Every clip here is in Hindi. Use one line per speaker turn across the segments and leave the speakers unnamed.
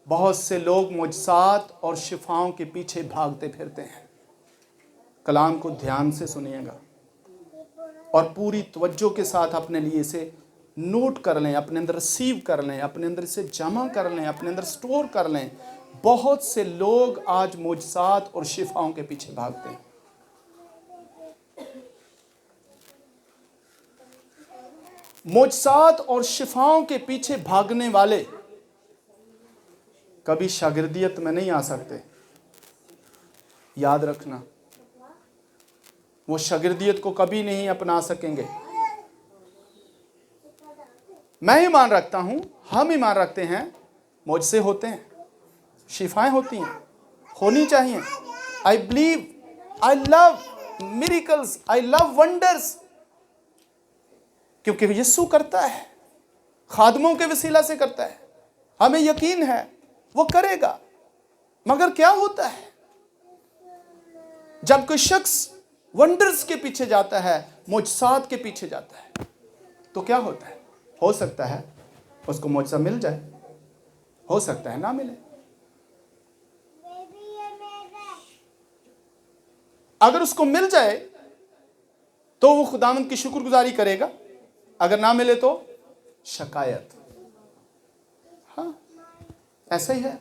बहुत से लोग मुअज्जिज़ात और शिफाओं के पीछे भागते फिरते हैं। कलाम को ध्यान से सुनिएगा और पूरी तवज्जो के साथ अपने लिए इसे नोट कर लें, अपने अंदर रिसीव कर लें, अपने अंदर इसे जमा कर लें, अपने अंदर स्टोर कर लें। बहुत से लोग आज मुअज्जिज़ात और शिफाओं के पीछे भागते हैं। मुअज्जिज़ात और शिफाओं के पीछे भागने वाले कभी शागिर्दियत में नहीं आ सकते। याद रखना, वो शागिर्दियत को कभी नहीं अपना सकेंगे। मैं ईमान रखता हूं, हम ईमान रखते हैं, मुझसे होते हैं, शिफाएं होती हैं, होनी चाहिए। I believe, I love miracles, I love wonders, क्योंकि यीशु करता है, खादमों के वसीला से करता है, हमें यकीन है वो करेगा। मगर क्या होता है जब कोई शख्स वंडर्स के पीछे जाता है, मुअज्जिज़ात के पीछे जाता है, तो क्या होता है? हो सकता है उसको मुअज्जिज़ा मिल जाए, हो सकता है ना मिले। अगर उसको मिल जाए तो वो खुदावंद की शुक्रगुजारी करेगा, अगर ना मिले तो शिकायत। हाँ, ऐसा ही है।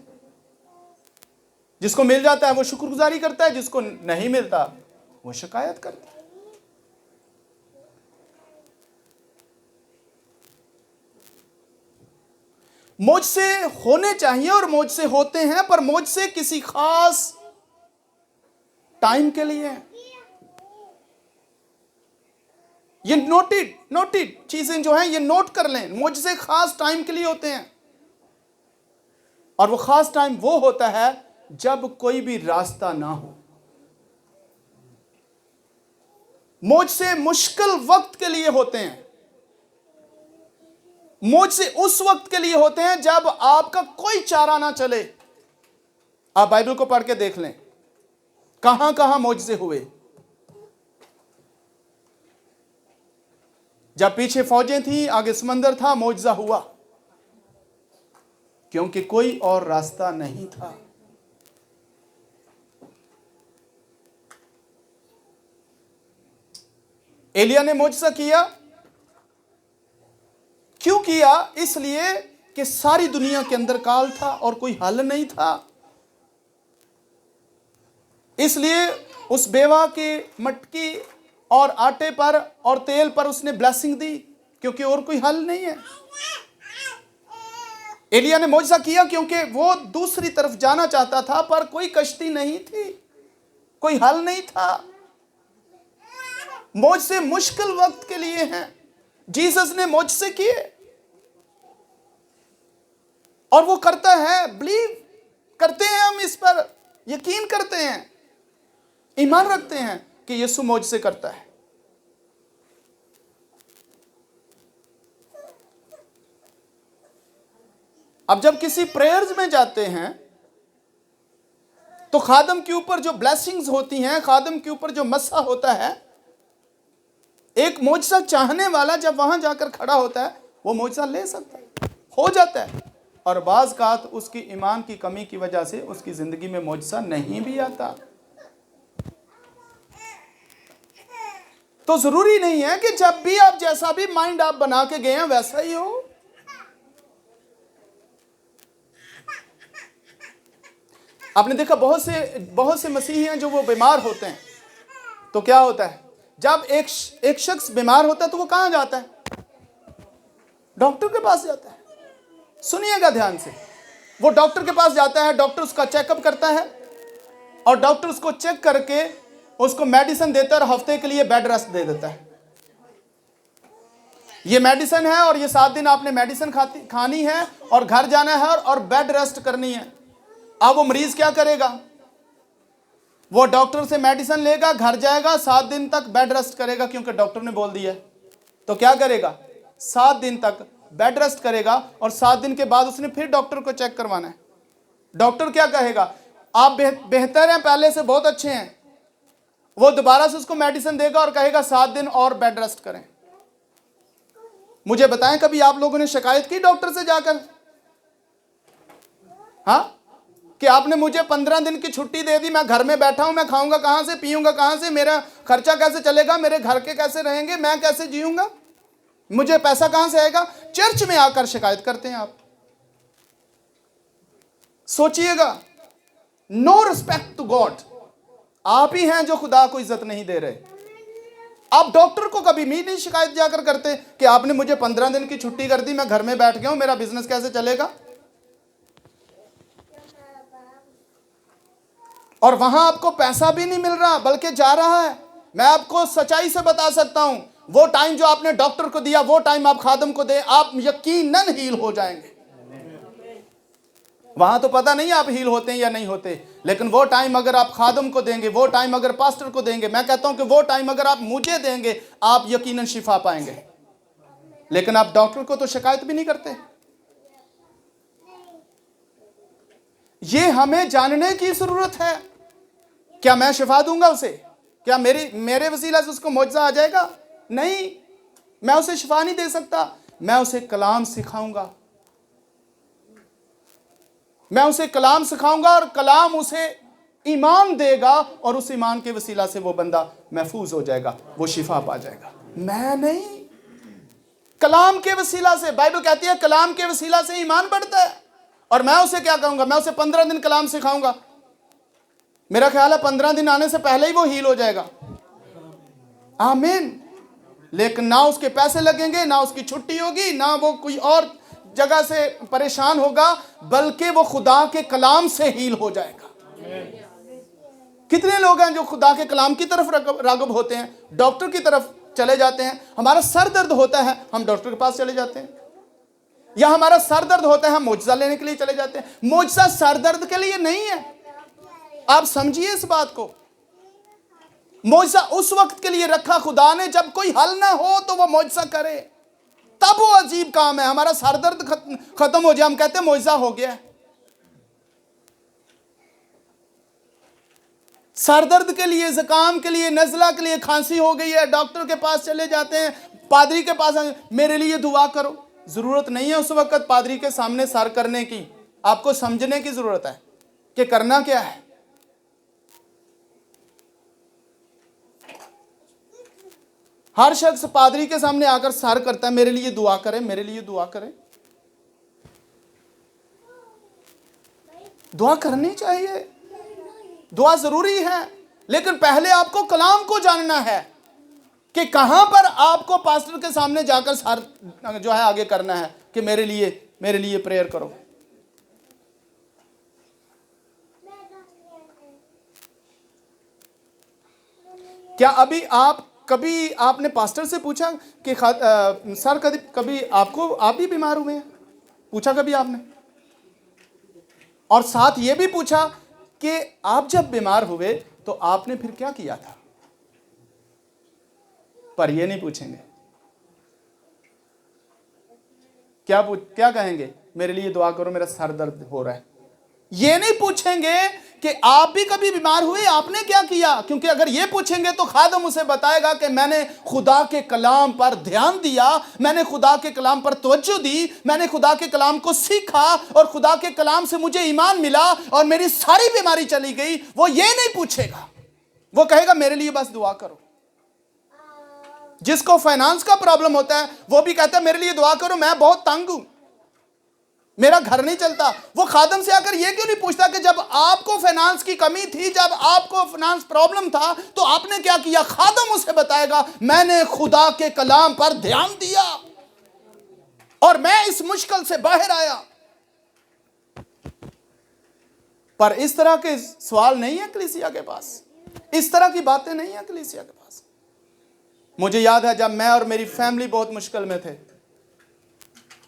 जिसको मिल जाता है वो शुक्रगुजारी करता है, जिसको नहीं मिलता वो शिकायत करता है। मुझसे होने चाहिए और मुझसे होते हैं, पर मुझसे किसी खास टाइम के लिए है। ये नोटेड चीजें जो हैं ये नोट कर लें, मुझसे खास टाइम के लिए होते हैं। और वो खास टाइम वो होता है जब कोई भी रास्ता ना हो। मुझसे मुश्किल वक्त के लिए होते हैं, मुझसे उस वक्त के लिए होते हैं जब आपका कोई चारा ना चले। आप बाइबल को पढ़ के देख लें, कहां कहां मुझसे हुए। जब पीछे फौजें थी, आगे समंदर था, मुआवजा हुआ, क्योंकि कोई और रास्ता नहीं था। एलिया ने मुआवजा किया, क्यों किया? इसलिए कि सारी दुनिया के अंदर काल था और कोई हल नहीं था। इसलिए उस बेवा के मटकी और आटे पर और तेल पर उसने ब्लेसिंग दी, क्योंकि और कोई हल नहीं है। एलिया ने मुआवजा किया क्योंकि वो दूसरी तरफ जाना चाहता था, पर कोई कश्ती नहीं थी, कोई हल नहीं था। मुझसे मुश्किल वक्त के लिए हैं। जीसस ने मुझसे किए और वो करता है। बिलीव करते हैं, हम इस पर यकीन करते हैं, ईमान रखते हैं कि यीशु मुझसे करता है। अब जब किसी प्रेयर्स में जाते हैं तो खादम के ऊपर जो ब्लेसिंग्स होती हैं, खादम के ऊपर जो मसा होता है, एक मुआवजा चाहने वाला जब वहां जाकर खड़ा होता है वो मुआवजा ले सकता है, हो जाता है। और बाज़ कात उसकी ईमान की कमी की वजह से उसकी जिंदगी में मुआवजा नहीं भी आता। तो जरूरी नहीं है कि जब भी आप जैसा भी माइंड आप बना के गए हैं वैसा ही हो। आपने देखा बहुत से मसीही हैं जो वो बीमार होते हैं, तो क्या होता है? जब एक शख्स बीमार होता है तो वो कहां जाता है? डॉक्टर के पास जाता है। सुनिएगा ध्यान से, वो डॉक्टर के पास जाता है, डॉक्टर उसका चेकअप करता है और डॉक्टर उसको चेक करके उसको मेडिसिन देता है और हफ्ते के लिए बेड रेस्ट दे देता है। ये मेडिसिन है और ये 7 दिन आपने मेडिसिन खानी है और घर जाना है और बेड रेस्ट करनी है। अब वो मरीज क्या करेगा? वो डॉक्टर से मेडिसिन लेगा, घर जाएगा, 7 दिन तक बेड रेस्ट करेगा, क्योंकि डॉक्टर ने बोल दिया है। तो क्या करेगा? 7 दिन तक बेड रेस्ट करेगा और 7 दिन के बाद उसने फिर डॉक्टर को चेक करवाना है। डॉक्टर क्या कहेगा? आप बेहतर हैं, पहले से बहुत अच्छे हैं। वो दोबारा से उसको मेडिसिन देगा और कहेगा 7 दिन और बेड रेस्ट करें। मुझे बताएं, कभी आप लोगों ने शिकायत की डॉक्टर से जाकर? हाँ, कि आपने मुझे 15 दिन की छुट्टी दे दी, मैं घर में बैठा हूं, मैं खाऊंगा कहां से, पीऊंगा कहां से, मेरा खर्चा कैसे चलेगा, मेरे घर के कैसे रहेंगे, मैं कैसे जीऊंगा, मुझे पैसा कहां से आएगा। चर्च में आकर शिकायत करते हैं आप। सोचिएगा, नो रिस्पेक्ट टू गॉड। आप ही हैं जो खुदा को इज्जत नहीं दे रहे। आप डॉक्टर को कभी भी नहीं शिकायत जाकर करते कि आपने मुझे 15 दिन की छुट्टी कर दी, मैं घर में बैठ गया हूं, मेरा बिजनेस कैसे चलेगा। और वहां आपको पैसा भी नहीं मिल रहा बल्कि जा रहा है। मैं आपको सच्चाई से बता सकता हूं, वो टाइम जो आपने डॉक्टर को दिया, वो टाइम आप खादम को दें, आप यकीनन हील हो जाएंगे। वहां तो पता नहीं आप हील होते हैं या नहीं होते, लेकिन वो टाइम अगर आप खादम को देंगे, वो टाइम अगर पास्टर को देंगे, मैं कहता हूं कि वो टाइम अगर आप मुझे देंगे, आप यकीनन शिफा पाएंगे। लेकिन आप डॉक्टर को तो शिकायत भी नहीं करते। ये हमें जानने की जरूरत है। क्या मैं शिफा दूंगा उसे? क्या मेरे वसीला से उसको मौजज़ा आ जाएगा? नहीं, मैं उसे शिफा नहीं दे सकता। मैं उसे कलाम सिखाऊंगा, मैं उसे कलाम सिखाऊंगा और कलाम उसे ईमान देगा और उस ईमान के वसीला से वो बंदा महफूज हो जाएगा, वो शिफा पा जाएगा। मैं नहीं, कलाम के वसीला से। बाइबल कहती है कलाम के वसीला से ईमान बढ़ता है। और मैं उसे क्या कहूंगा? मैं उसे 15 दिन कलाम सिखाऊंगा। मेरा ख्याल है 15 दिन आने से पहले ही वो हील हो जाएगा। आमीन। लेकिन ना उसके पैसे लगेंगे, ना उसकी छुट्टी होगी, ना वो कोई और जगह से परेशान होगा, बल्कि वो खुदा के कलाम से हील हो जाएगा। कितने लोग हैं जो खुदा के कलाम की तरफ रागब होते हैं, डॉक्टर की तरफ चले जाते हैं। हमारा सर दर्द होता है, हम डॉक्टर के पास चले जाते हैं, या हमारा सर दर्द होता है, हम मुआवजा लेने के लिए चले जाते हैं। मुआवजा सर दर्द के लिए नहीं है, आप समझिए इस बात को। मुआवजा उस वक्त के लिए रखा खुदा ने जब कोई हल ना हो तो वो मुआवजा करे, तब वो अजीब काम है। हमारा सर दर्द खत्म हो जाए, हम कहते हैं मुआवजा हो गया। सर दर्द के लिए, जुकाम के लिए, नज़ला के लिए, खांसी हो गई है, डॉक्टर के पास चले जाते हैं, पादरी के पास, मेरे लिए दुआ करो। जरूरत नहीं है उस वक्त पादरी के सामने सर करने की। आपको समझने की जरूरत है कि करना क्या है। हर शख्स पादरी के सामने आकर सर करता है, मेरे लिए दुआ करें, मेरे लिए दुआ करें। दुआ करनी चाहिए, दुआ जरूरी है, लेकिन पहले आपको कलाम को जानना है कि कहां पर आपको पास्टर के सामने जाकर सर जो है आगे करना है कि मेरे लिए प्रेयर करो। क्या अभी कभी आपने पास्टर से पूछा कि सर कभी आप भी बीमार हुए हैं? पूछा कभी आपने? और साथ ये भी पूछा कि आप जब बीमार हुए तो आपने फिर क्या किया था? पर ये नहीं पूछेंगे। क्या कहेंगे? मेरे लिए दुआ करो, मेरा सर दर्द हो रहा है। ये नहीं पूछेंगे कि आप भी कभी बीमार हुए, आपने क्या किया। क्योंकि अगर ये पूछेंगे तो खादम उसे बताएगा कि मैंने खुदा के कलाम पर ध्यान दिया, मैंने खुदा के कलाम पर तवज्जो दी, मैंने खुदा के कलाम को सीखा और खुदा के कलाम से मुझे ईमान मिला और मेरी सारी बीमारी चली गई। वो ये नहीं पूछेगा, वो कहेगा मेरे लिए बस दुआ करो। जिसको फाइनेंस का प्रॉब्लम होता है वो भी कहता है मेरे लिए दुआ करो, मैं बहुत तंग हूं, मेरा घर नहीं चलता। वो खादम से आकर ये क्यों नहीं पूछता कि जब आपको फाइनेंस की कमी थी, जब आपको फाइनेंस प्रॉब्लम था, तो आपने क्या किया? खादम उसे बताएगा मैंने खुदा के कलाम पर ध्यान दिया और मैं इस मुश्किल से बाहर आया। पर इस तरह के सवाल नहीं है कलीसिया के पास, इस तरह की बातें नहीं है कलीसिया के पास। मुझे याद है जब मैं और मेरी फैमिली बहुत मुश्किल में थे,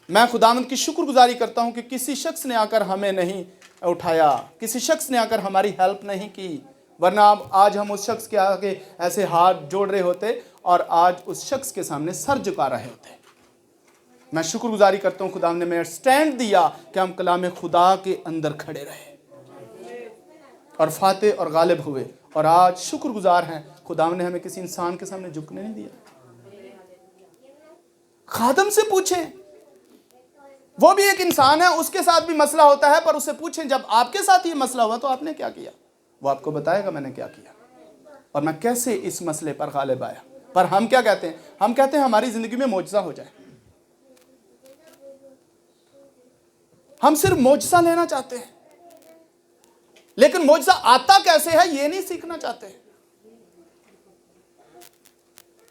मैं खुदावंद की शुक्रगुजारी करता हूं कि किसी शख्स ने आकर हमें नहीं उठाया, किसी शख्स ने आकर हमारी हेल्प नहीं की, वरना आज हम उस शख्स के आगे ऐसे हाथ जोड़ रहे होते और आज उस शख्स के सामने सर झुका रहे होते। मैं शुक्रगुजारी करता हूं खुदावंद ने मेरा स्टैंड दिया कि हम कलाम खुदा के अंदर खड़े रहे और फाते और गालिब हुए। और आज शुक्रगुजार हैं खुदावंद ने हमें किसी इंसान के सामने झुकने नहीं दिया। खादम से पूछें वो भी एक इंसान है, उसके साथ भी मसला होता है, पर उससे पूछें जब आपके साथ ये मसला हुआ तो आपने क्या किया, वो आपको बताएगा मैंने क्या किया और मैं कैसे इस मसले पर गालिब आया। पर हम क्या कहते हैं, हम कहते हैं हमारी जिंदगी में मौजज़ा हो जाए, हम सिर्फ मौजज़ा लेना चाहते हैं, लेकिन मौजज़ा आता कैसे है ये नहीं सीखना चाहते।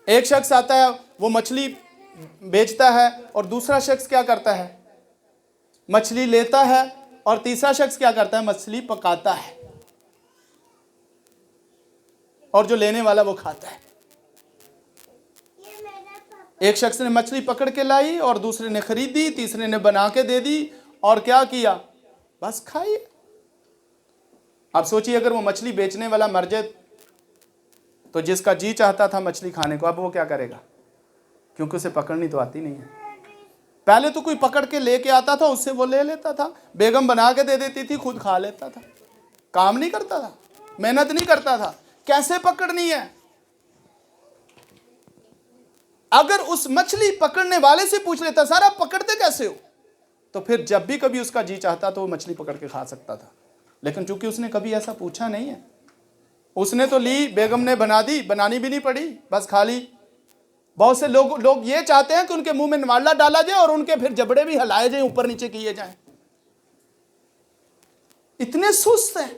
एक शख्स आता है, वो मछली बेचता है, और दूसरा शख्स क्या करता है, मछली लेता है, और तीसरा शख्स क्या करता है, मछली पकाता है, और जो लेने वाला वो खाता है। एक शख्स ने मछली पकड़ के लाई और दूसरे ने खरीदी, तीसरे ने बना के दे दी, और क्या किया, बस खाई। आप सोचिए अगर वो मछली बेचने वाला मर जाए तो जिसका जी चाहता था मछली खाने को, अब वो क्या करेगा, क्योंकि उसे पकड़नी तो आती नहीं है। पहले तो कोई पकड़ के लेके आता था, उससे वो ले लेता था, बेगम बना के दे देती थी, खुद खा लेता था, काम नहीं करता था, मेहनत नहीं करता था, कैसे पकड़नी है। अगर उस मछली पकड़ने वाले से पूछ लेता सर आप पकड़ते कैसे हो, तो फिर जब भी कभी उसका जी चाहता तो वो मछली पकड़ के खा सकता था। लेकिन चूंकि उसने कभी ऐसा पूछा नहीं है, उसने तो ली, बेगम ने बना दी, बनानी भी नहीं पड़ी, बस खा ली। बहुत से लोग ये चाहते हैं कि उनके मुंह में नवाला डाला जाए और उनके फिर जबड़े भी हिलाए जाए, ऊपर नीचे किए जाएं। इतने सुस्त हैं।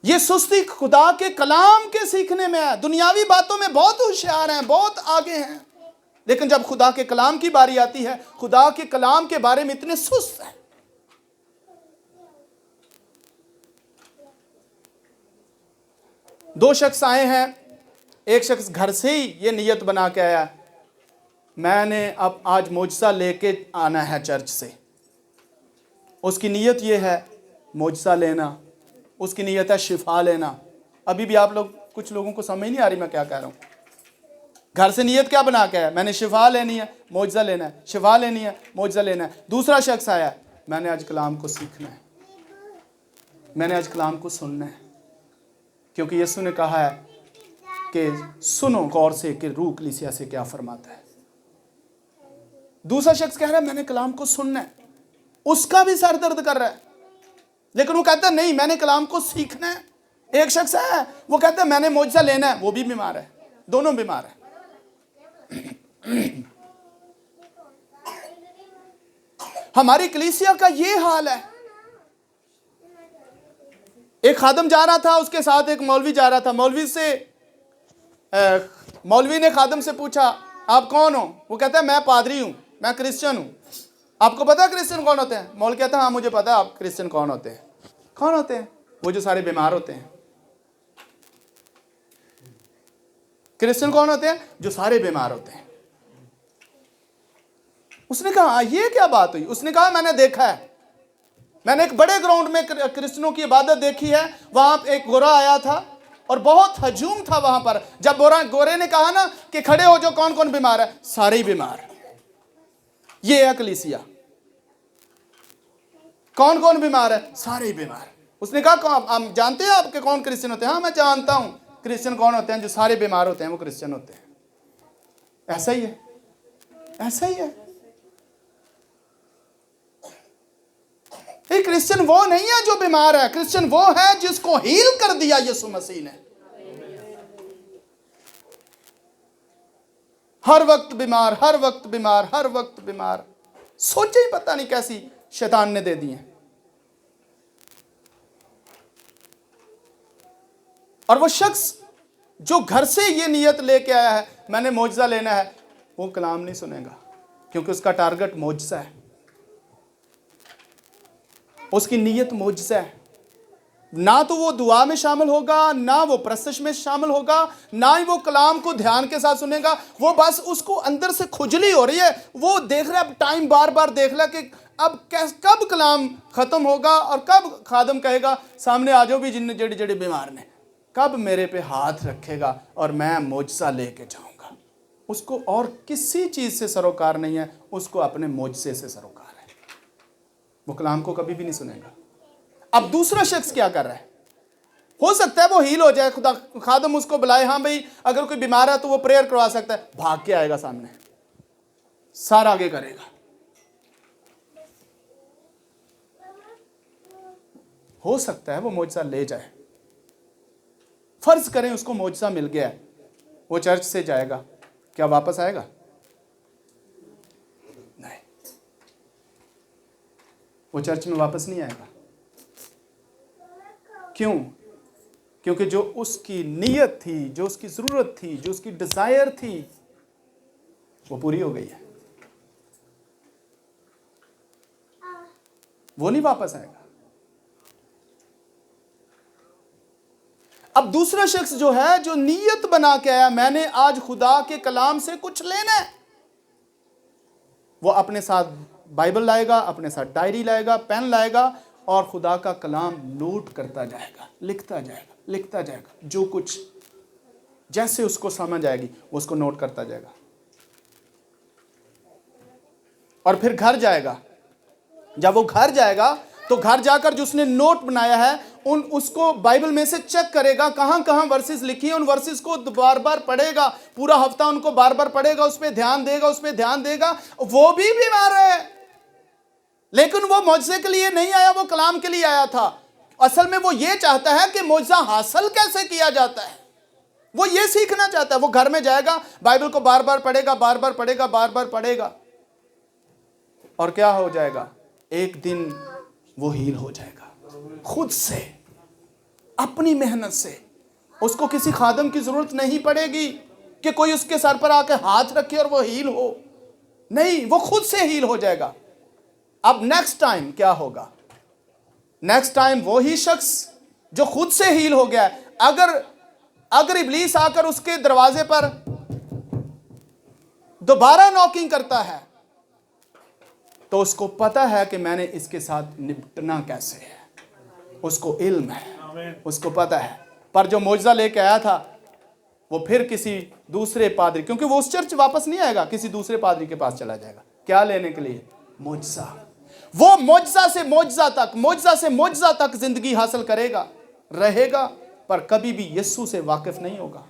ये सुस्ती खुदा के कलाम के सीखने में है। दुनियावी बातों में बहुत होशियार हैं, बहुत आगे हैं, लेकिन जब खुदा के कलाम की बारी आती है, खुदा के कलाम के बारे में इतने सुस्त हैं। दो शख्स आए हैं, एक शख्स घर से ही ये नियत बना के आया, मैंने अब आज मौजज़ा लेके आना है चर्च से। उसकी नियत ये है मौजज़ा लेना, उसकी नियत है शिफा लेना। अभी भी आप लोग, कुछ लोगों को समझ नहीं आ रही मैं क्या कह रहा हूँ। घर से नियत क्या बना के आया, मैंने शिफा लेनी है, मौजज़ा लेना है, शिफा लेनी है, मौजज़ा लेना है। दूसरा शख्स आया, मैंने आज कलाम को सीखना है, मैंने आज कलाम को सुनना है, क्योंकि यीशु ने कहा है कि सुनो गौर से कि रूह कलीसिया से क्या फरमाता है। दूसरा शख्स कह रहा है मैंने कलाम को सुनना है, उसका भी सर दर्द कर रहा है, लेकिन वो कहता है नहीं मैंने कलाम को सीखना है। एक शख्स है, वो कहता है मैंने मौजज़ा लेना है, वो भी बीमार है, दोनों बीमार है। हमारी कलीसिया का ये हाल है। एक खादम जा रहा था, उसके साथ एक मौलवी जा रहा था। मौलवी ने खादम से पूछा आप कौन हो? वो कहता है मैं पादरी हूं, मैं क्रिश्चियन हूं। आपको पता है क्रिश्चियन कौन होते हैं? मौलवी कहता है हाँ मुझे पता है आप क्रिश्चियन कौन होते हैं। कौन होते हैं? वो जो सारे बीमार होते हैं। क्रिश्चियन कौन होते हैं? जो सारे बीमार होते हैं। उसने कहा ये क्या बात हुई? उसने कहा मैंने देखा है, मैंने एक बड़े ग्राउंड में क्रिश्चियनों की इबादत देखी है। वहां एक गोरा आया था और बहुत हजूम था वहां पर। जब गोरे ने कहा ना कि खड़े हो जो कौन कौन बीमार है, सारे ही बीमार। ये है कलीसिया। कौन कौन बीमार है? सारे ही बीमार। उसने कहा आप जानते हैं आपके कौन क्रिश्चियन होते हैं? हाँ मैं जानता हूं। क्रिश्चियन कौन होते हैं? जो सारे बीमार होते हैं वो क्रिश्चियन होते हैं। ऐसा ही है, ऐसा ही है। एक क्रिश्चियन वो नहीं है जो बीमार है, क्रिश्चियन वो है जिसको हील कर दिया यीशु मसीह ने। हर वक्त बीमार, हर वक्त बीमार, हर वक्त बीमार। सोचे ही पता नहीं कैसी शैतान ने दे दी है। और वो शख्स जो घर से ये नियत लेके आया है मैंने मौजज़ा लेना है, वो कलाम नहीं सुनेगा, क्योंकि उसका टारगेट मौजज़ा है, उसकी नियत मौजज़ा है। ना तो वो दुआ में शामिल होगा, ना वो प्रस्तश में शामिल होगा, ना ही वो कलाम को ध्यान के साथ सुनेगा। वो बस उसको अंदर से खुजली हो रही है, वो देख रहा है, टाइम बार बार देख रहा है कि अब कब कलाम ख़त्म होगा और कब खादम कहेगा सामने आ जाओ भी जिन जड़े जड़े बीमार ने, कब मेरे पे हाथ रखेगा और मैं मौजज़ा लेके जाऊंगा। उसको और किसी चीज़ से सरोकार नहीं है, उसको अपने मौजज़े से सरोकार है। वो कलाम को कभी भी नहीं सुनेगा। अब दूसरा शख्स क्या कर रहा है? हो सकता है वो हील हो जाए, खुदा खादम उसको बुलाए, हाँ भाई अगर कोई बीमार है तो वो प्रेयर करवा सकता है, भाग के आएगा सामने, सारा आगे करेगा। हो सकता है वो मौजज़ा ले जाए। फर्ज करें उसको मौजज़ा मिल गया है, वो चर्च से जाएगा, क्या वापस आएगा? नहीं, वो चर्च में वापस नहीं आएगा। क्यों? क्योंकि जो उसकी नीयत थी, जो उसकी जरूरत थी, जो उसकी डिजायर थी, वो पूरी हो गई है। वो नहीं वापस आएगा। अब दूसरा शख्स जो है, जो नीयत बना के आया, मैंने आज खुदा के कलाम से कुछ लेना है, वो अपने साथ बाइबल लाएगा, अपने साथ डायरी लाएगा, पेन लाएगा और खुदा का कलाम नोट करता जाएगा, लिखता जाएगा, लिखता जाएगा। जो कुछ जैसे उसको समझ आएगी वो उसको नोट करता जाएगा। और फिर घर जाएगा। जब वो घर जाएगा तो घर जाकर जो उसने नोट बनाया है उसको बाइबल में से चेक करेगा, कहां कहां वर्सेस लिखी है, उन वर्सेस को बार बार पढ़ेगा, पूरा हफ्ता उनको बार बार पढ़ेगा, उस पर ध्यान देगा, उस पर ध्यान देगा। वो भी बीमार है, लेकिन वो मौजज़े के लिए नहीं आया, वो कलाम के लिए आया था। असल में वो ये चाहता है कि मौजज़ा हासिल कैसे किया जाता है, वो ये सीखना चाहता है। वो घर में जाएगा, बाइबल को बार बार पढ़ेगा, बार बार पढ़ेगा, बार बार पढ़ेगा, और क्या हो जाएगा? एक दिन वो हील हो जाएगा खुद से, अपनी मेहनत से। उसको किसी खादम की जरूरत नहीं पड़ेगी कि कोई उसके सर पर आके हाथ रखे और वो हील हो। नहीं, वो खुद से हील हो जाएगा। अब नेक्स्ट टाइम क्या होगा? नेक्स्ट टाइम वो ही शख्स जो खुद से हील हो गया है, अगर इब्लीस आकर उसके दरवाजे पर दोबारा नॉकिंग करता है तो उसको पता है कि मैंने इसके साथ निपटना कैसे है, उसको इल्म है, उसको पता है। पर जो मौजज़ा लेके आया था वो फिर किसी दूसरे पादरी, क्योंकि वो उस चर्च वापस नहीं आएगा, किसी दूसरे पादरी के पास चला जाएगा। क्या लेने के लिए? मौजज़ा। वो मौजज़ा से मौजज़ा तक, मौजज़ा से मौजज़ा तक जिंदगी हासिल करेगा, रहेगा, पर कभी भी यीशु से वाकिफ नहीं होगा,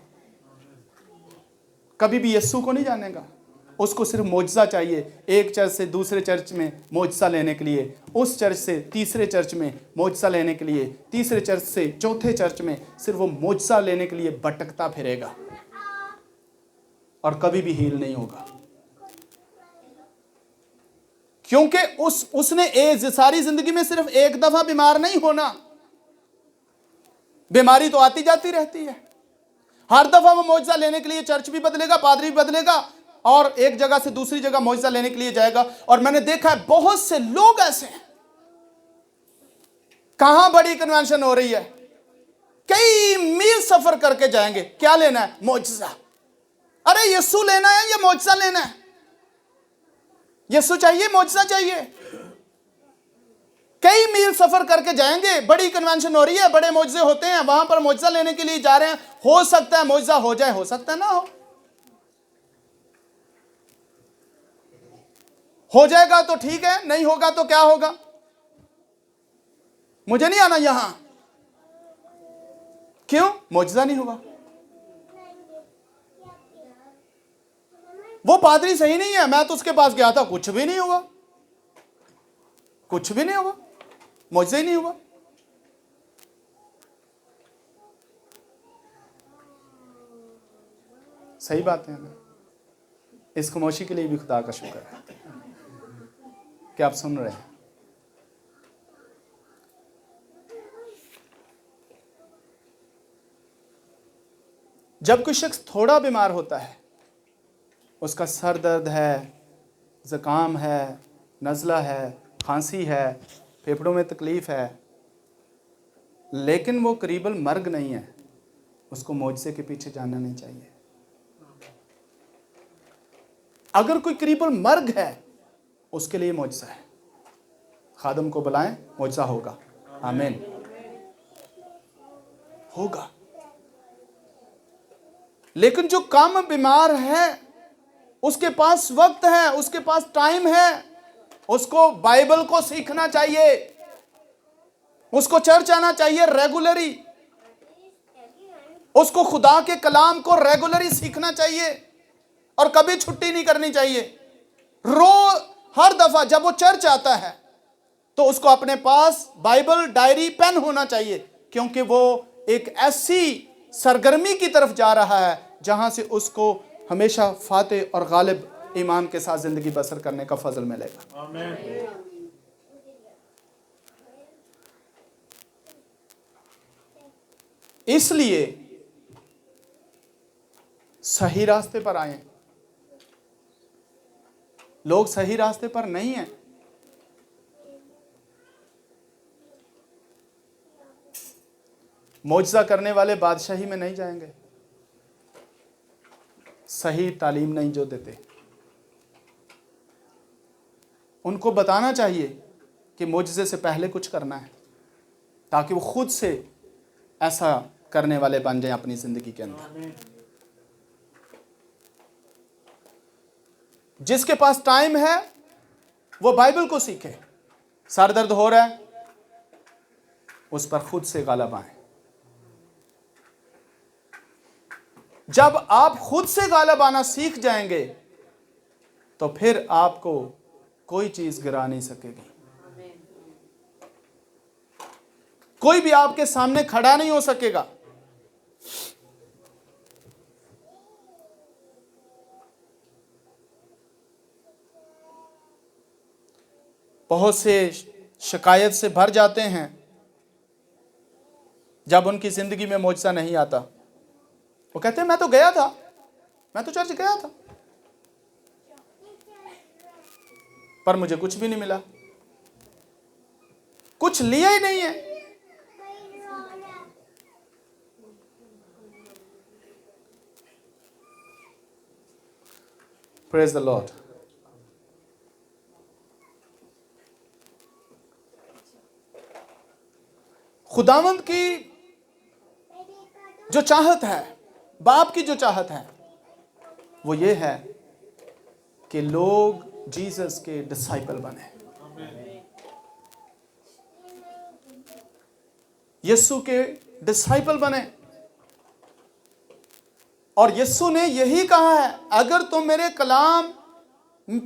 कभी भी यीशु को नहीं जानेगा। उसको सिर्फ मौजज़ा चाहिए। एक चर्च से दूसरे चर्च में मौजज़ा लेने के लिए, उस चर्च से तीसरे चर्च में मौजज़ा लेने के लिए, तीसरे चर्च से चौथे चर्च में, सिर्फ वो मौजज़ा लेने के लिए भटकता फिरेगा और कभी भी हील नहीं होगा। क्योंकि उसने सारी जिंदगी में सिर्फ एक दफा बीमार नहीं होना, बीमारी तो आती जाती रहती है। हर दफा वो मौजज़ा लेने के लिए चर्च भी बदलेगा, पादरी भी बदलेगा, और एक जगह से दूसरी जगह मौजज़ा लेने के लिए जाएगा। और मैंने देखा है बहुत से लोग ऐसे हैं। कहां बड़ी कन्वेंशन हो रही है, कई मील सफर करके जाएंगे, क्या लेना है? मौजज़ा। अरे यीशु लेना है या मौजज़ा लेना है? यीशु चाहिए, मौजज़ा चाहिए। कई मील सफर करके जाएंगे, बड़ी कन्वेंशन हो रही है, बड़े मौजज़े होते हैं, वहां पर मौजज़ा लेने के लिए जा रहे हैं। हो सकता है मौजज़ा हो जाए, हो सकता है ना हो जाएगा तो ठीक है, नहीं होगा तो क्या होगा? मुझे नहीं आना यहां। क्यों? मौजज़ा नहीं हुआ। वो पादरी सही नहीं है, मैं तो उसके पास गया था, कुछ भी नहीं हुआ, कुछ भी नहीं हुआ, मौजज़ा ही नहीं हुआ। सही बात है। इस खामोशी के लिए भी खुदा का शुक्र है कि आप सुन रहे हैं। जब कोई शख्स थोड़ा बीमार होता है, उसका सर दर्द है, ज़ुकाम है, नज़ला है, खांसी है, फेफड़ों में तकलीफ है, लेकिन वो करीबन मर्ग नहीं है, उसको मौजज़े के पीछे जाना नहीं चाहिए। अगर कोई करीबन मर्ग है, उसके लिए मौजज़ा है। खादम को बुलाएं, मौजज़ा होगा। आमीन, होगा। लेकिन जो कम बीमार है, उसके पास वक्त है, उसके पास टाइम है, उसको बाइबल को सीखना चाहिए, उसको चर्च आना चाहिए रेगुलरी, उसको खुदा के कलाम को रेगुलरली सीखना चाहिए और कभी छुट्टी नहीं करनी चाहिए। हर दफा जब वो चर्च आता है तो उसको अपने पास बाइबल, डायरी, पेन होना चाहिए, क्योंकि वो एक ऐसी सरगर्मी की तरफ जा रहा है जहां से उसको हमेशा फातेह और गालिब ईमान के साथ जिंदगी बसर करने का फजल मिलेगा। आमीन। इसलिए सही रास्ते पर आए। लोग सही रास्ते पर नहीं हैं। मौजज़ा करने वाले बादशाही में नहीं जाएंगे, सही तालीम नहीं जो देते। उनको बताना चाहिए कि मौजज़े से पहले कुछ करना है, ताकि वो खुद से ऐसा करने वाले बन जाएं अपनी जिंदगी के अंदर। जिसके पास टाइम है वो बाइबल को सीखे। सर दर्द हो रहा है, उस पर खुद से गालिब आए। जब आप खुद से गालिब आना सीख जाएंगे तो फिर आपको कोई चीज गिरा नहीं सकेगी। कोई भी आपके सामने खड़ा नहीं हो सकेगा। बहुत से शिकायत से भर जाते हैं जब उनकी जिंदगी में मौजज़ा नहीं आता। वो कहते हैं मैं तो गया था, मैं तो चर्च गया था, पर मुझे कुछ भी नहीं मिला, कुछ लिया ही नहीं है। Praise the Lord. खुदावंद की जो चाहत है, बाप की जो चाहत है, वो ये है कि लोग जीसस के डिसाइपल बने, यीशु के डिसाइपल बने। और यीशु ने यही कहा है, अगर तुम मेरे कलाम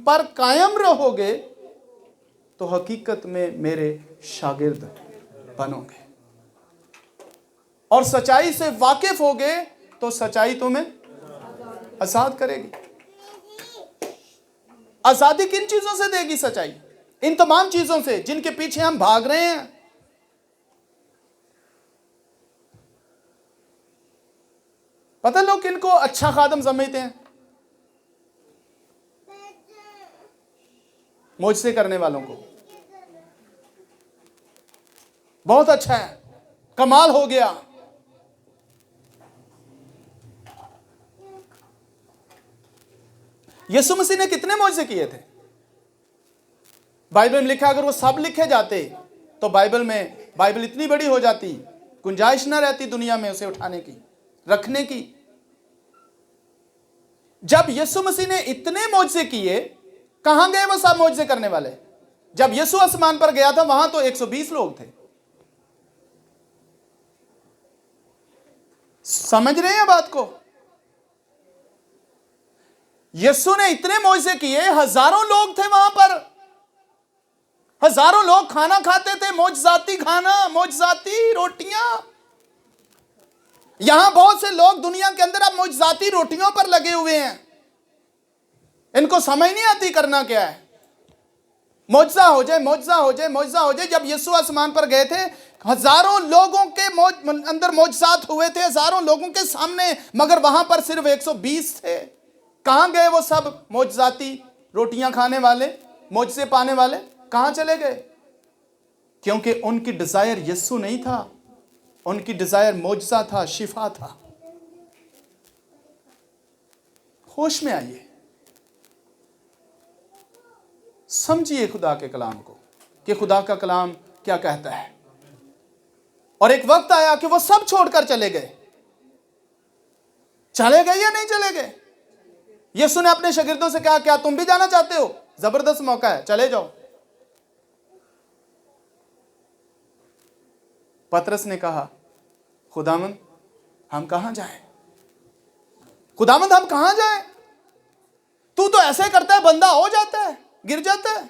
पर कायम रहोगे तो हकीकत में मेरे शागिर्द बनोगे, और सच्चाई से वाकिफ होगे तो सच्चाई तुम्हें आजाद करेगी। आजादी किन चीजों से देगी? सच्चाई। इन तमाम चीजों से जिनके पीछे हम भाग रहे हैं। पता लोग किनको अच्छा खादम समझते हैं? मौजज़े करने वालों को। बहुत अच्छा है, कमाल हो गया। यीशु मसीह ने कितने मौजज़े किए थे? बाइबल में लिखा, अगर वो सब लिखे जाते तो बाइबल इतनी बड़ी हो जाती, गुंजाइश ना रहती दुनिया में उसे उठाने की, रखने की। जब यीशु मसीह ने इतने मौजज़े किए, कहां गए वो सब मौजज़े करने वाले? जब यीशु आसमान पर गया था वहां तो 120 लोग थे। समझ रहे हैं बात को? यीशु ने इतने मौजज़े किए, हजारों लोग थे वहां पर, हजारों लोग खाना खाते थे, मौजज़ाती खाना, मौजज़ाती रोटियां। यहां बहुत से लोग दुनिया के अंदर अब मौजज़ाती रोटियों पर लगे हुए हैं। इनको समझ नहीं आती करना क्या है। मौजज़ा हो जाए, मौजज़ा हो जाए, मौजज़ा हो जाए। जब यीशु आसमान पर गए थे, हजारों लोगों के अंदर मौजज़ात हुए थे, हजारों लोगों के सामने, मगर वहां पर सिर्फ 120 थे। कहां गए वो सब मौजज़ाती रोटियां खाने वाले, मौजज़े पाने वाले? कहां चले गए? क्योंकि उनकी डिजायर यीशु नहीं था, उनकी डिजायर मौजज़ा था, शिफा था। होश में आइए, समझिए खुदा के कलाम को कि खुदा का कलाम क्या कहता है। और एक वक्त आया कि वो सब छोड़कर चले गए। चले गए या नहीं चले गए? यीशु ने अपने शागिर्दों से कहा, क्या तुम भी जाना चाहते हो? जबरदस्त मौका है, चले जाओ। पतरस ने कहा, खुदावंद हम कहां जाएं? खुदावंद हम कहां जाएं? तू तो ऐसे करता है बंदा हो जाता है, गिर जाता है।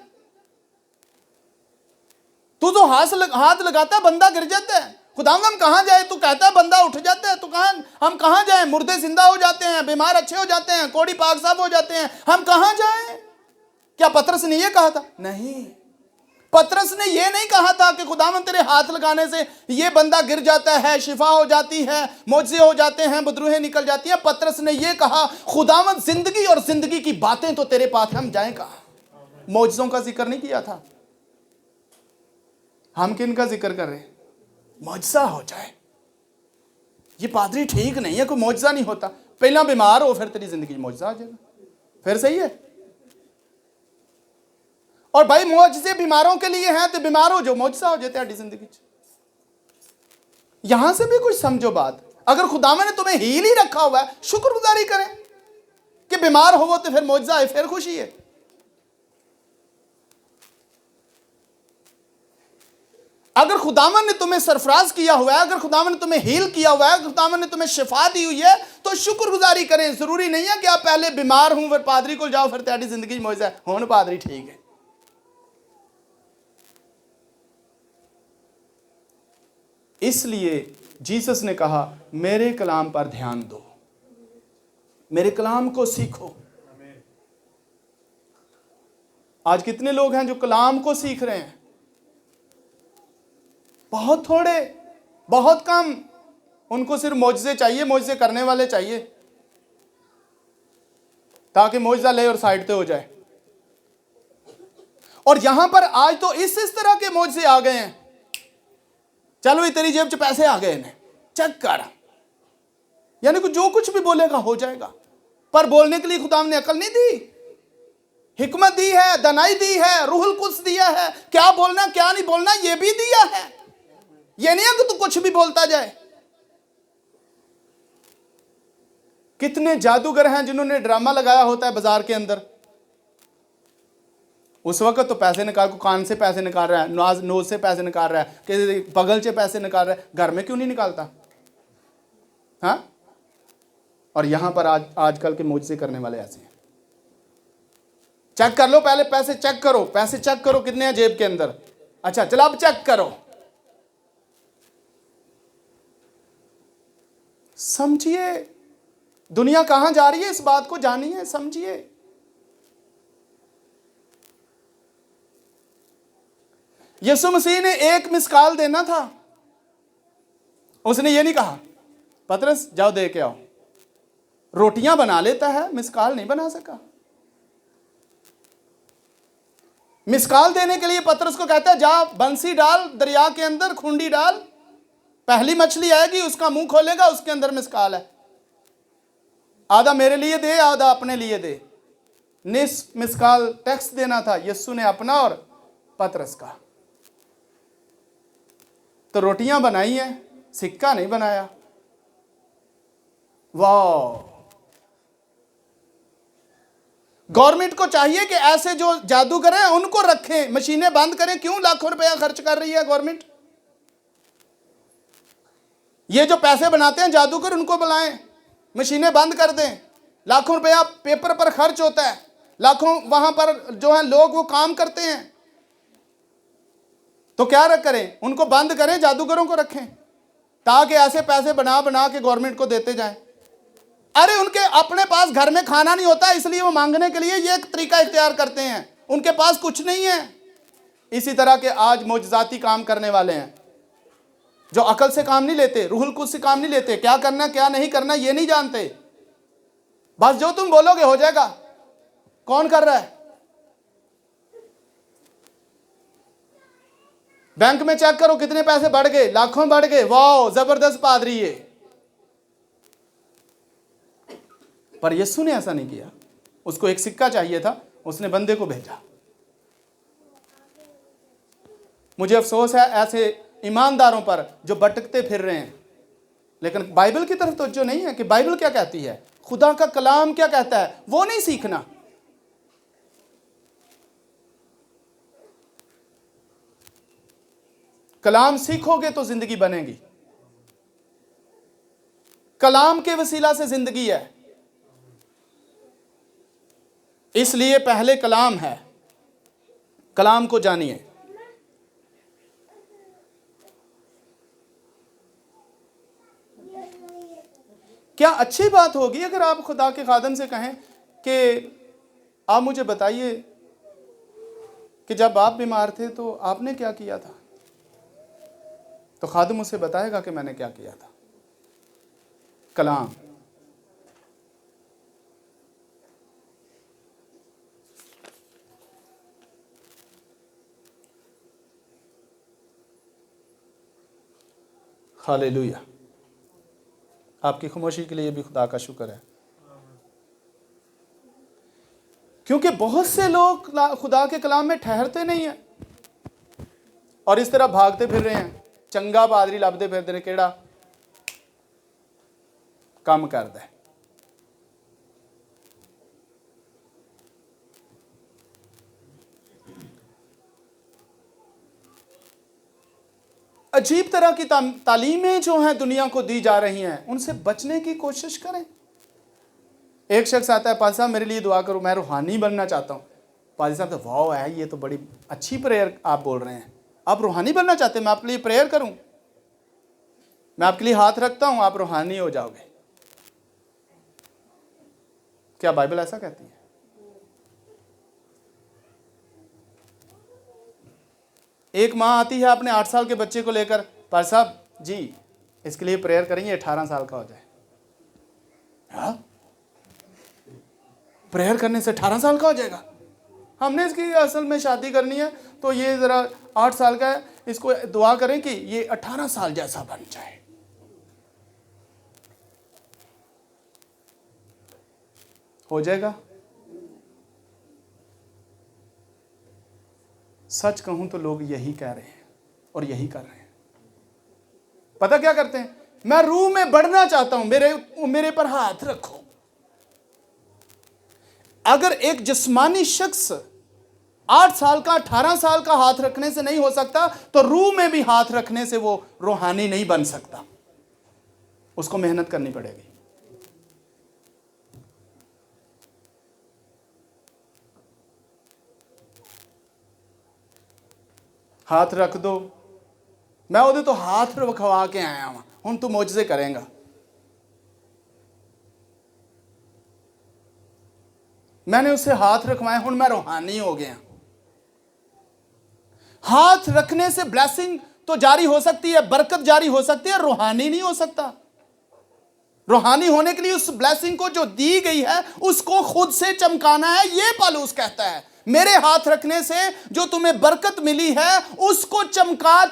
तू तो हाथ लगाता है बंदा गिर जाता है। खुदावंद हम कहां जाए? तू कहता है बंदा उठ जाता है, हम कहां जाएं? मुर्दे जिंदा हो जाते हैं, बीमार अच्छे हो जाते हैं, कोढ़ी पाक साफ हो जाते हैं, हम कहां जाएं? क्या पतरस ने यह कहा था? नहीं, पतरस ने यह नहीं कहा था कि खुदावंद तेरे हाथ लगाने से यह बंदा गिर जाता है, शिफा हो जाती है, मोजे हो जाते हैं, बदरूहें निकल जाती हैं। पतरस ने यह कहा खुदावंद जिंदगी और जिंदगी की बातें तो तेरे पास है, हम जाएं कहां? मौजज़ों का जिक्र नहीं किया था। हम किन का जिक्र कर रहे हैं? मौजज़ा हो जाए। ये पादरी ठीक नहीं है, कोई मौजज़ा नहीं होता। पहला बीमार हो फिर तेरी जिंदगी मौजज़ा आ जाएगा, फिर सही है। और भाई मौजज़े बीमारों के लिए हैं, तो बीमार हो जो मौजज़ा हो जाते हैं जिंदगी। यहां से भी कुछ समझो बात। अगर खुदावंद ने तुम्हें हील ही रखा हुआ है, शुक्रगुजारी करें कि बीमार हो तो फिर मौजज़ा है, फिर खुशी है। अगर खुदावंद ने तुम्हें सरफराज किया हुआ है, अगर खुदावंद ने तुम्हें हील किया हुआ है, खुदावंद ने तुम्हें शिफा दी हुई है, तो शुक्रगुजारी करें। जरूरी नहीं है कि आप पहले बीमार हूं फिर पादरी को जाओ फिर तेरी जिंदगी मौजज़ा है। हुण पादरी ठीक है। इसलिए जीसस ने कहा मेरे कलाम पर ध्यान दो, मेरे कलाम को सीखो। आज कितने लोग हैं जो कलाम को सीख रहे हैं? बहुत थोड़े, बहुत कम। उनको सिर्फ मौजज़े चाहिए, मौजज़े करने वाले चाहिए, ताकि मौजज़ा ले और साइड पे हो जाए। और यहां पर आज तो इस तरह के मौजज़े आ गए हैं। चलो तेरी जेब च पैसे आ गए इन्हें, चेक कर, यानी कि जो कुछ भी बोलेगा हो जाएगा। पर बोलने के लिए खुदा ने अकल नहीं दी, हिकमत दी है, दनाई दी है, रूहुल कुद्स दिया है, क्या बोलना क्या नहीं बोलना यह भी दिया है। यह नहीं है कि तू कुछ भी बोलता जाए। कितने जादूगर हैं जिन्होंने ड्रामा लगाया होता है बाजार के अंदर। उस वक्त तो पैसे निकाल, कान से पैसे निकाल रहा है, नोज से पैसे निकाल रहा है, कि बगल से पैसे निकाल रहा है, घर में क्यों नहीं निकालता? हाँ। और यहां पर आजकल के मौजज़े करने वाले ऐसे हैं। चेक कर लो पहले, पैसे चेक करो, पैसे चेक करो कितने हैं जेब के अंदर। अच्छा चलो अब चेक करो। समझिए दुनिया कहां जा रही है, इस बात को जानिए, समझिए। यीशु मसीह ने एक मिसकाल देना था, उसने ये नहीं कहा पतरस जाओ दे के आओ। रोटियां बना लेता है, मिसकाल नहीं बना सका। मिसकाल देने के लिए पतरस को कहता है जा बंसी डाल दरिया के अंदर, खुंडी डाल, पहली मछली आएगी उसका मुंह खोलेगा, उसके अंदर मिसकाल है। आधा मेरे लिए दे, आधा अपने लिए दे। मिसकाल टैक्स देना था यीशु ने अपना और पतरस का। तो रोटियां बनाई हैं, सिक्का नहीं बनाया। वाह! गवर्नमेंट को चाहिए कि ऐसे जो जादूगर हैं उनको रखें, मशीनें बंद करें। क्यों लाखों रुपया खर्च कर रही है गवर्नमेंट? ये जो पैसे बनाते हैं जादूगर उनको बुलाएं, मशीनें बंद कर दें। लाखों रुपया पेपर पर खर्च होता है, लाखों वहां पर जो है लोग वो काम करते हैं। तो क्या करें? उनको बंद करें, जादूगरों को रखें, ताकि ऐसे पैसे बना बना के गवर्नमेंट को देते जाएं। अरे उनके अपने पास घर में खाना नहीं होता, इसलिए वो मांगने के लिए ये एक तरीका इख्तियार करते हैं। उनके पास कुछ नहीं है। इसी तरह के आज मौजज़ाती काम करने वाले हैं, जो अकल से काम नहीं लेते, रूहुल कुद्स से काम नहीं लेते, क्या करना क्या नहीं करना ये नहीं जानते। बस जो तुम बोलोगे हो जाएगा। कौन कर रहा है? बैंक में चेक करो कितने पैसे बढ़ गए, लाखों बढ़ गए। वाह जबरदस्त पादरी है। पर यीशु ने ऐसा नहीं किया। उसको एक सिक्का चाहिए था, उसने बंदे को भेजा। मुझे अफसोस है ऐसे ईमानदारों पर जो भटकते फिर रहे हैं, लेकिन बाइबल की तरफ तो जो नहीं है कि बाइबल क्या कहती है, खुदा का कलाम क्या कहता है, वो नहीं सीखना। कलाम सीखोगे तो जिंदगी बनेगी। कलाम के वसीला से जिंदगी है। इसलिए पहले कलाम है, कलाम को जानिए। क्या अच्छी बात होगी अगर आप खुदा के खादम से कहें कि आप मुझे बताइए कि जब आप बीमार थे तो आपने क्या किया था? तो खादिम उसे बताएगा कि मैंने क्या किया था। कलाम। हालेलुया। आपकी खामोशी के लिए भी खुदा का शुक्र है, क्योंकि बहुत से लोग खुदा के कलाम में ठहरते नहीं हैं और इस तरह भागते फिर रहे हैं। चंगा पादरी लभदे फिरदे ने केड़ा काम करदा है। अजीब तरह की तालीमें जो हैं दुनिया को दी जा रही हैं, उनसे बचने की कोशिश करें। एक शख्स आता है, पाजी साहब मेरे लिए दुआ करो, मैं रूहानी बनना चाहता हूँ। पाजी साहब तो वाह है, ये तो बड़ी अच्छी प्रेयर आप बोल रहे हैं। आप रूहानी बनना चाहते हैं, मैं आपके लिए प्रेयर करूं, मैं आपके लिए हाथ रखता हूं, आप रूहानी हो जाओगे। क्या बाइबल ऐसा कहती है? एक माँ आती है अपने 8 साल के बच्चे को लेकर, पाजी साहब जी इसके लिए प्रेयर करेंगे 18 साल का हो जाए। हाँ, प्रेयर करने से 18 साल का हो जाएगा? हमने इसकी असल में शादी करनी है तो ये ज़रा 8 साल का है, इसको दुआ करें कि ये 18 साल जैसा बन जाए। हो जाएगा? सच कहूं तो लोग यही कह रहे हैं और यही कर रहे हैं। पता क्या करते हैं? मैं रूह में बढ़ना चाहता हूं, मेरे पर हाथ रखो। अगर एक जिस्मानी शख्स 8 साल का 18 साल का हाथ रखने से नहीं हो सकता, तो रूह में भी हाथ रखने से वो रूहानी नहीं बन सकता। उसको मेहनत करनी पड़ेगी। हाथ रख दो, मैं ओदे तो हाथ रखवा के आया हूं, हुण तू मौजज़े करेगा। मैंने उससे हाथ रखवाए, हुण मैं रूहानी हो गया। हाथ रखने से ब्लेसिंग तो जारी हो सकती है, बरकत जारी हो सकती है, रूहानी नहीं हो सकता। रूहानी होने के लिए उस ब्लेसिंग को जो दी गई है उसको खुद से चमकाना है। ये पौलुस कहता है, मेरे हाथ रखने से जो तुम्हें बरकत मिली है उसको चमका